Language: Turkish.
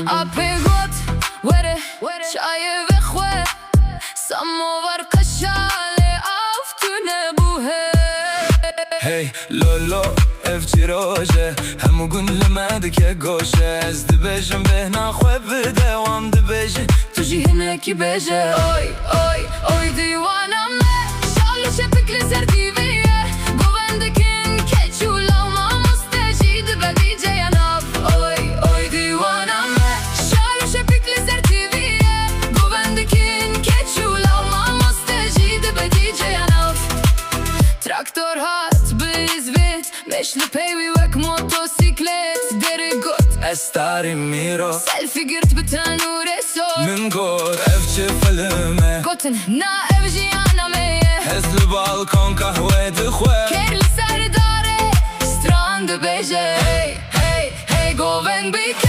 Apegot were çayı ve khwe samovar qashale aftune buhe. Hey lolo ev çiroje hemu gün lemedik goşe ez dibejim behna khwe bdevam dibejim Tu ji hineki beje oy oy oy divana me şalu şepikli zerdiviye govendikin keçula musteci dibedice yanav oy oy divana me şalu şepikli zerdiviye govendikin keçula musteci dibedice yanav traktor hat bizvit meşli pevi vek motosiklet deri gut Estarim miro selfie girt biten ureso min gor ev çifilime gotin na ev jiyana meye hezli balkon kahve dixwe kerli serdare strand beje hey hey hey goven bik